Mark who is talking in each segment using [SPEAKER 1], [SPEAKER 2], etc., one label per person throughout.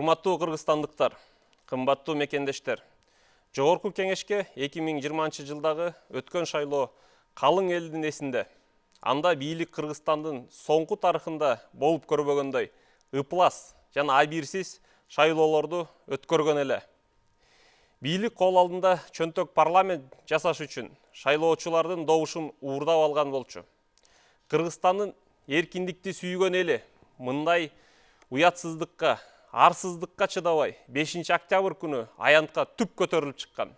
[SPEAKER 1] Урматтуу кыргызстандыктар, кымбаттуу мекендештер. Жогорку кеңешке 2020 жылдагы өткөн шайлоо калың элдин эсинде. Анда бийлик Кыргызстандын соңку тарыхында болуп көрбөгөндөй ыплас жана абийирсиз шайлоолорду өткөргөн эле. Бийлик кол алдында чөнтөк парламент жасаш үчүн шайлоочулардын добушун уурдап алган болчу. Кыргызстандын эркиндикти сүйгөн эли мындай уятсыздыкка, арсыздыкка чыдабай 5 октябрь күнү аянтка түп көтөрүлүп чыккан.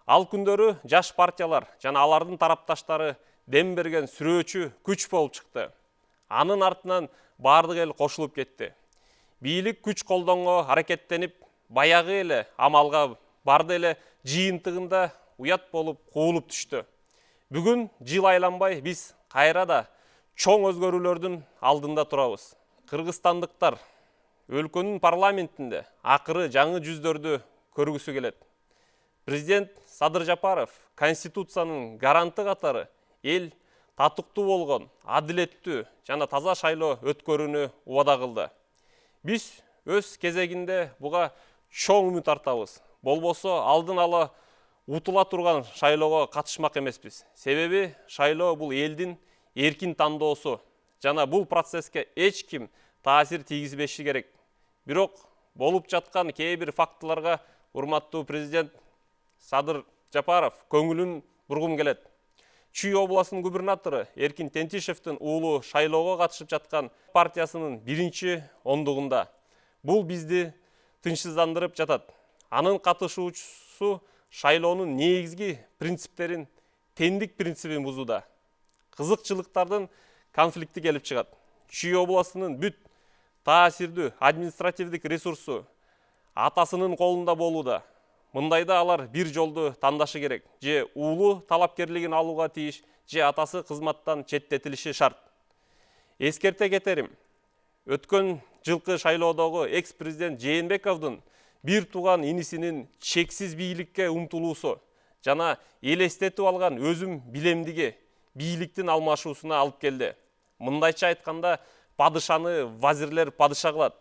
[SPEAKER 1] Ал күндөрү жаш партиялар жана алардын тарапташтары дем берген сүрөөчү күч болуп чыкты. Анын артынан бардык эл кошулуп кетти. Бийлик күч колдонго аракеттенип, баягы эле амалга барды эле жыйынтыгында уят болуп куулуп түштү. Бүгүн жыл айланбай биз кайра да чоң өзгөрүүлөрдүн алдында турабыз. Кыргызстандыктар өлкөнүн парламентинде акыры жаңы жүздөрдү көргүсү келет. Президент Садыр Жапаров Конституциянын гаранты катары эл татыктуу болгон, адилеттүү жана таза шайлоо өткөрүүнү убада кылды. Биз өз кезегинде буга чоң үмүт артабыз. Болбосо алдын ала утула турган шайлоого катышмак эмеспиз. Себеби шайлоо бул элдин эркин тандоосу жана бул процесске эч ким таасир тийгизбеши керек. Бирок болуп жаткан кээ бир фактыларга урматтуу президент Садыр Жапаров көңүлүн бургум келет. Чүй областынын губернатору Эркин Тентишевдин уулу шайлоого катышып жаткан партиясынын 1-ондугунда. Бул бизди тынчсыздандырып жатат. Анын катышуучусу шайлоонун негизги принциптерин, теңдик принцибин бузууда. Кызыкчылыктардын конфликти келип чыгат. Чүй областынын бүт таасирдүү административдик ресурсу атасынын колунда болууда. Мындайда алар бир жолду тандашы керек. Же уулу талапкерлигин алууга тийиш, же атасы кызматтан четтетилиши шарт. Эскерте кетерим. Өткөн жылкы шайлоодогу экс-президент Жээнбековдун бир тууган инисинин чексиз бийликке умтулуусу жана элестетип алган өзүм билемдиги бийликтин алмашуусуна алып келди. Мындайча айтканда, падышаны вазирлер падыша кылат.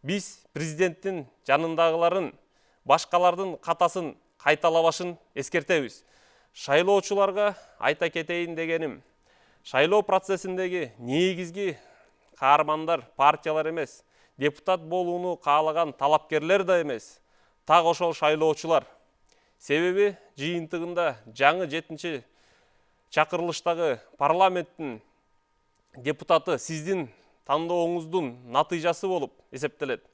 [SPEAKER 1] Биз президенттин жанындагыларын, башкалардын катасын кайталабашын эскертебиз. Шайлоочуларга айта кетейин дегеним, шайлоо процессиндеги негизги каармандар партиялар эмес, депутат болууну каалаган талапкерлер да эмес, так ошол шайлоочулар. Себеби жыйынтыгында жаңы 7 чакырылыштагы парламенттин депутаты сиздин тандооңуздун натыйжасы болуп эсептелет.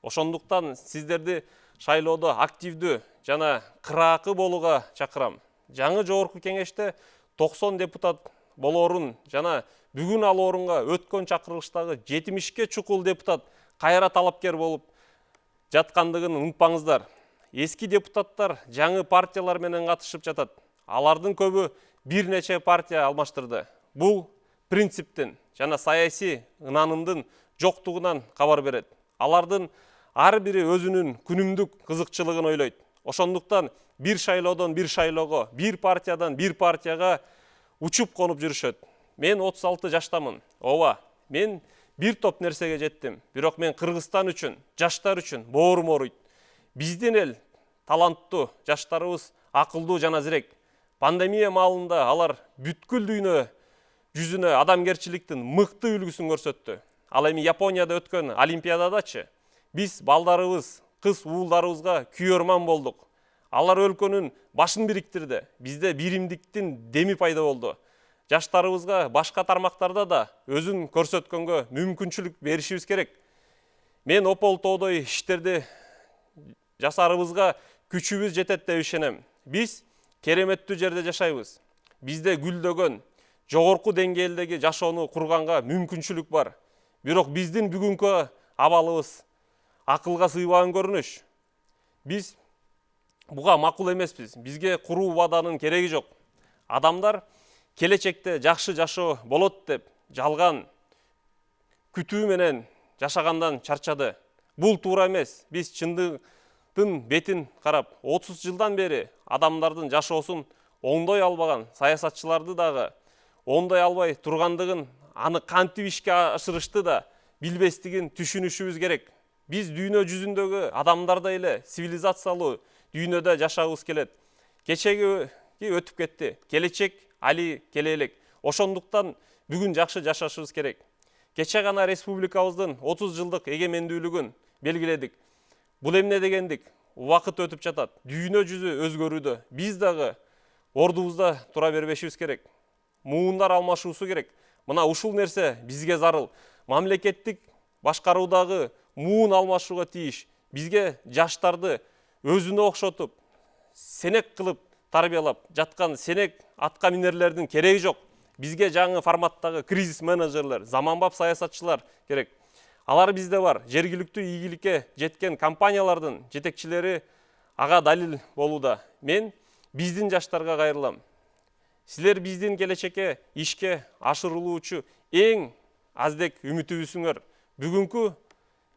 [SPEAKER 1] Ошондуктан сиздерди шайлоодо активдүү жана кыраакы болууга чакырам. Жаңы жогорку кеңеште 90 депутат болоорун жана бүгүн ал орунга өткөн чакырылыштагы 70 чукул депутат кайра талапкер болуп жаткандыгын унутпаңыздар. Эски депутаттар жаңы партиялар менен катышып жатат. Алардын көбү бир нече партия алмаштырды. Бул принциптин жана саясий ынанымдын жоктугунан кабар берет. Алардын ар бири өзүнүн күнүмдүк кызыкчылыгын ойлойт. Ошондуктан бир шайлоодон бир шайлоого, бир партиядан бир партияга учуп конуп жүрүшөт. Мен 36 жаштамын. Ооба, мен бир топ нерсеге жеттим. Бирок мен Кыргызстан үчүн, жаштар үчүн боорум ооруйт. Биздин эл таланттуу, жаштарыбыз акылдуу жана зирек. Пандемия маалында алар бүткүл дүйнө жүзүнө адамгерчиликтин мыкты үлгүсүн көрсөттү. Ал эми Японияда өткөн Олимпиададачы биз балдарыбыз, кыз уулдарыбызга күйөрман болдук. Алар өлкөнүн башын бириктирди. Бизде биримдиктин деми пайда болду. Жаштарыбызга башка тармактарда да өзүн көрсөткөнгө мүмкүнчүлүк беришибиз керек. Мен опол тоодой иштерди жасарыбызга күчүбүз жетет деп ишенем. Биз кереметтүү жерде жашайбыз. Бизде гүлдөгөн, жогорку деңгээлдеги жашоону курганга мүмкүнчүлүк бар. Бирок биздин бүгүнкү абалыбыз акылга сыйбаган көрүнүш. Биз буга макул эмеспиз. Бизге куруу убаданын кереги жок. Адамдар келечекте жакшы жашоо болот деп жалган күтүү менен жашагандан чарчады. Бул туура эмес. Биз чындыктын бетин карап, 30 жылдан бери адамдардын жашоосун оңдой албаган саясатчыларды дагы оңдой албай тургандыгын, аны кантип ишке ашырышты да билбестигин түшүнүшүбүз керек. Биз дүйнө жүзүндөгү адамдардай эле цивилизациялуу дүйнөдө жашагыбыз келет. Кечеги өтүп кетти, келечек али келе элек. Ошондуктан бүгүн жакшы жашашыбыз керек. Кече гана республикабыздын 30 жылдык эгемендүүлүгүн белгиледик. Бул эмне дегендик? Убакыт өтүп жатат. Дүйнө жүзү өзгөрүүдө. Биз дагы ордубузда тура бербешибиз керек. Муундар алмашуусу керек. Мына ушул нерсе бизге зарыл. Мамлекеттик башкаруудагы муун алмашууга тийиш. Бизге жаштарды өзүнө окшотуп, сенек кылып тарбиялап жаткан сенек атка минерлердин кереги жок. Бизге жаңы форматтагы кризис менеджерлер, заманбап саясатчылар керек. Алар бизде бар. Жергиликтүү ийгиликке жеткен компаниялардын жетекчилери ага далил болууда. Мен биздин жаштарга кайрылам. Силер биздин келечекке ишке ашырылуучу эң аздек үмүтүбүзсүңөр. Бүгүнкү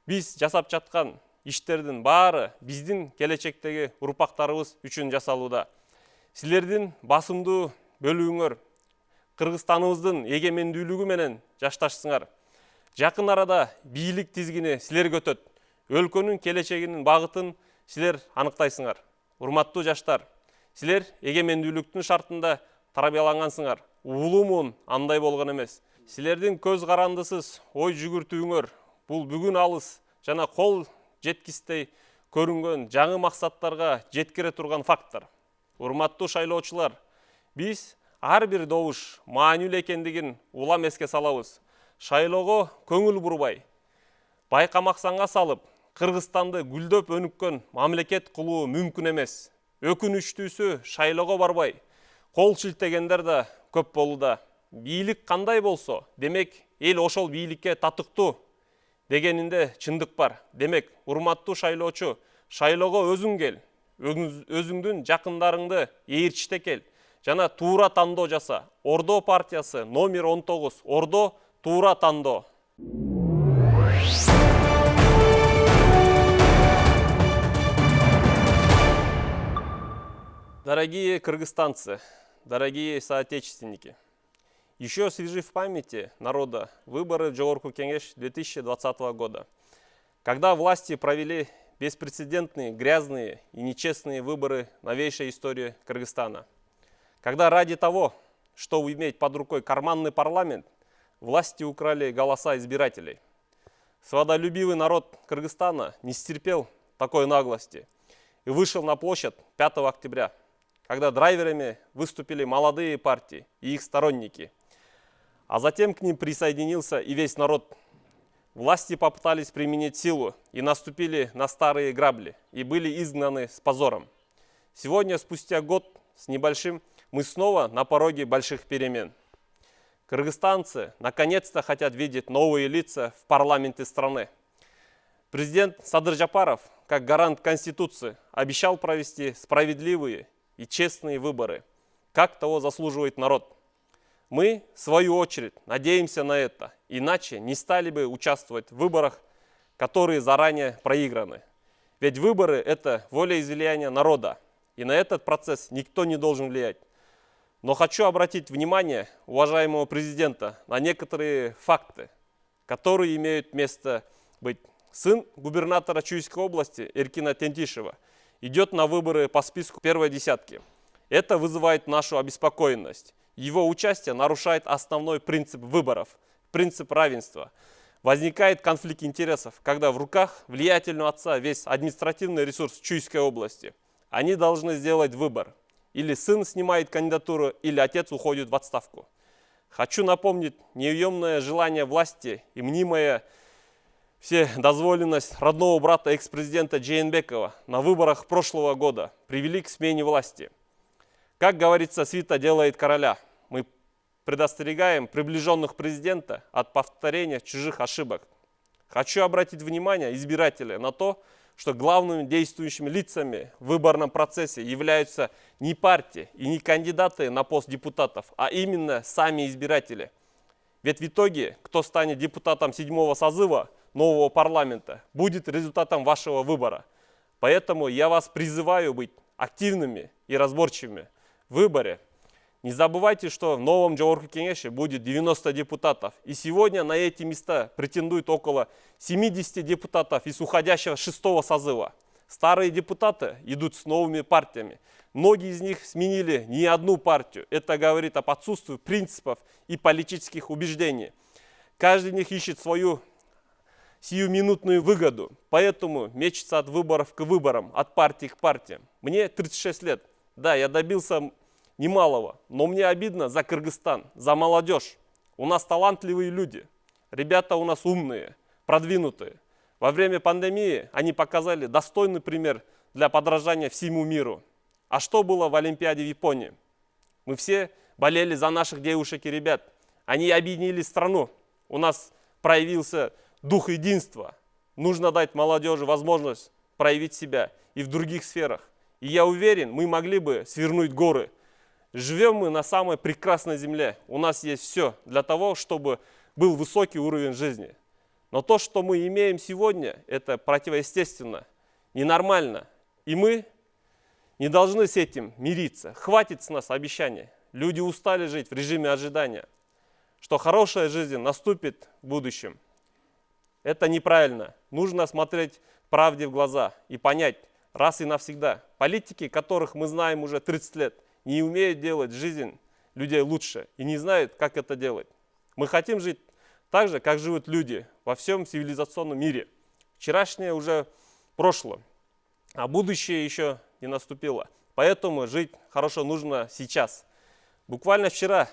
[SPEAKER 1] биз жасап жаткан иштердин баары биздин келечектеги урпактарыбыз үчүн жасалууда. Силердин басымдуу бөлүгүңөр Кыргызстаныбыздын эгемендүүлүгү менен жашташсыңар. Жакын арада бийлик тизгини силерге өтөт. Өлкөнүн келечегинин багытын силер аныктайсыңар. Урматтуу жаштар, силер эгемендүүлүктүн шартында тарбиялангансыңар. Улуумун андай болгон эмес. Силердин көз карандысыз ой жүгүртүүңөр бул бүгүн алыс жана кол жеткистей көрүнгөн жаңы максаттарга жеткире турган факттар. Урматтуу шайлоочулар, биз ар бир добуш маанилүү экендигин улам эске салабыз. Шайлоого көңүл бурбай, байкамаксанга салып, Кыргызстанды гүлдөп өнүккөн мамлекет кылуу мүмкүн эмес. Өкүнүчтүүсү шайлоого барбай, кол шилтегендер да көп болууда. Бийлик кандай болсо, демек эл ошол бийликке татыктуу дегенинде чындык бар. Демек, урматтуу шайлоочу, шайлоого өзүң кел, өзүңдүн жакындарыңды ээрчите кел. Жана туура тандоо жаса. Ордо партиясы номер 19. Ордо туура тандоо. Дорогие кыргызстанцы, дорогие соотечественники, еще свежи в памяти народа выборы в Жогорку Кеңеш 2020 года, когда власти провели беспрецедентные, грязные и нечестные выборы в новейшей истории Кыргызстана. Когда ради того, чтобы иметь под рукой карманный парламент, власти украли голоса избирателей. Свободолюбивый народ Кыргызстана не стерпел такой наглости и вышел на площадь 5 октября, когда драйверами выступили молодые партии и их сторонники. А затем к ним присоединился и весь народ. Власти попытались применить силу и наступили на старые грабли и были изгнаны с позором. Сегодня, спустя год с небольшим, мы снова на пороге больших перемен. Кыргызстанцы наконец-то хотят видеть новые лица в парламенте страны. Президент Садыр Жапаров, как гарант Конституции, обещал провести справедливые и честные выборы, как того заслуживает народ. Мы, в свою очередь, надеемся на это, иначе не стали бы участвовать в выборах, которые заранее проиграны. Ведь выборы – это волеизъявление народа, и на этот процесс никто не должен влиять. Но хочу обратить внимание уважаемого президента на некоторые факты, которые имеют место быть. Сын губернатора Чуйской области Эркина Тентишева идет на выборы по списку первой десятки. Это вызывает нашу обеспокоенность. Его участие нарушает основной принцип выборов, принцип равенства. Возникает конфликт интересов, когда в руках влиятельного отца весь административный ресурс Чуйской области. Они должны сделать выбор. Или сын снимает кандидатуру, или отец уходит в отставку. Хочу напомнить, неуемное желание власти и мнимая вседозволенность родного брата экс-президента Джейнбекова на выборах прошлого года привели к смене власти. Как говорится, свита делает короля. Мы предостерегаем приближенных президента от повторения чужих ошибок. Хочу обратить внимание избирателей на то, что главными действующими лицами в выборном процессе являются не партии и не кандидаты на пост депутатов, а именно сами избиратели. Ведь в итоге, кто станет депутатом 7-го созыва нового парламента, будет результатом вашего выбора. Поэтому я вас призываю быть активными и разборчивыми в выборе. Не забывайте, что в новом Жогорку кеңеше будет 90 депутатов. И сегодня на эти места претендует около 70 депутатов из уходящего 6-го созыва. Старые депутаты идут с новыми партиями. Многие из них сменили не одну партию. Это говорит об отсутствии принципов и политических убеждений. Каждый из них ищет свою сиюминутную выгоду. Поэтому мечется от выборов к выборам, от партии к партиям. Мне 36 лет. Да, я добился немалого, но мне обидно за Кыргызстан, за молодежь. У нас талантливые люди, ребята у нас умные, продвинутые. Во время пандемии они показали достойный пример для подражания всему миру. А что было в Олимпиаде в Японии? Мы все болели за наших девушек и ребят. Они объединили страну. У нас проявился дух единства. Нужно дать молодежи возможность проявить себя и в других сферах. И я уверен, мы могли бы свернуть горы. Живем мы на самой прекрасной земле. У нас есть все для того, чтобы был высокий уровень жизни. Но то, что мы имеем сегодня, это противоестественно, ненормально. И мы не должны с этим мириться. Хватит с нас обещаний. Люди устали жить в режиме ожидания, что хорошая жизнь наступит в будущем. Это неправильно. Нужно смотреть правде в глаза и понять раз и навсегда. Политики, которых мы знаем уже 30 лет, не умеют делать жизнь людей лучше и не знают, как это делать. Мы хотим жить так же, как живут люди во всем цивилизационном мире. Вчерашнее уже прошло, а будущее еще не наступило. Поэтому жить хорошо нужно сейчас. Буквально вчера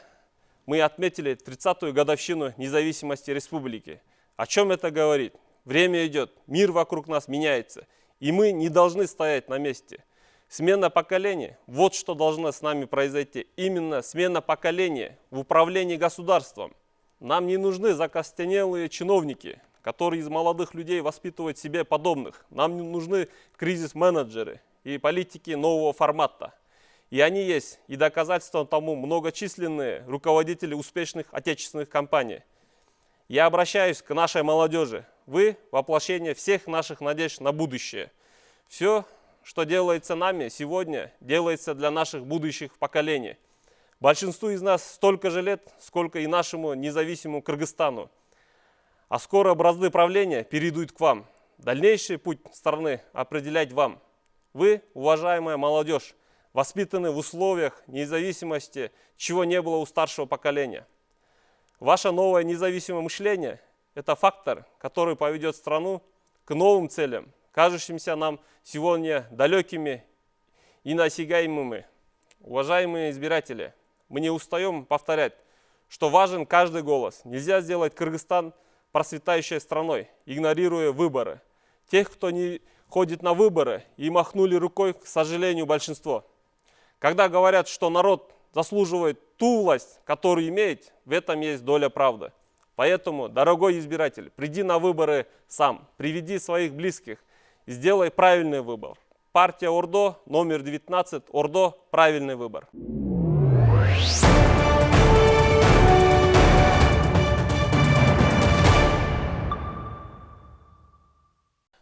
[SPEAKER 1] мы отметили 30-ю годовщину независимости республики. О чем это говорит? Время идет, мир вокруг нас меняется, и мы не должны стоять на месте. Смена поколений – вот что должно с нами произойти. Именно смена поколения в управлении государством. Нам не нужны закостенелые чиновники, которые из молодых людей воспитывают себе подобных. Нам не нужны кризис-менеджеры и политики нового формата. И они есть, и доказательством тому многочисленные руководители успешных отечественных компаний. Я обращаюсь к нашей молодежи. Вы – воплощение всех наших надежд на будущее. Все, что делается нами сегодня, делается для наших будущих поколений. Большинству из нас столько же лет, сколько и нашему независимому Кыргызстану. А скоро бразды правления перейдут к вам. Дальнейший путь страны определять вам. Вы, уважаемая молодежь, воспитаны в условиях независимости, чего не было у старшего поколения. Ваше новое независимое мышление – это фактор, который поведет страну к новым целям, кажущимся нам сегодня далекими и недосягаемыми. Уважаемые избиратели, мы не устаем повторять, что важен каждый голос. Нельзя сделать Кыргызстан процветающей страной, игнорируя выборы. Тех, кто не ходит на выборы, и махнули рукой, к сожалению, большинство. Когда говорят, что народ заслуживает ту власть, которую имеет, в этом есть доля правды. Поэтому, дорогой избиратель, приди на выборы сам, приведи своих близких и сделай правильный выбор. Партия Ордо, номер 19, Ордо, правильный выбор.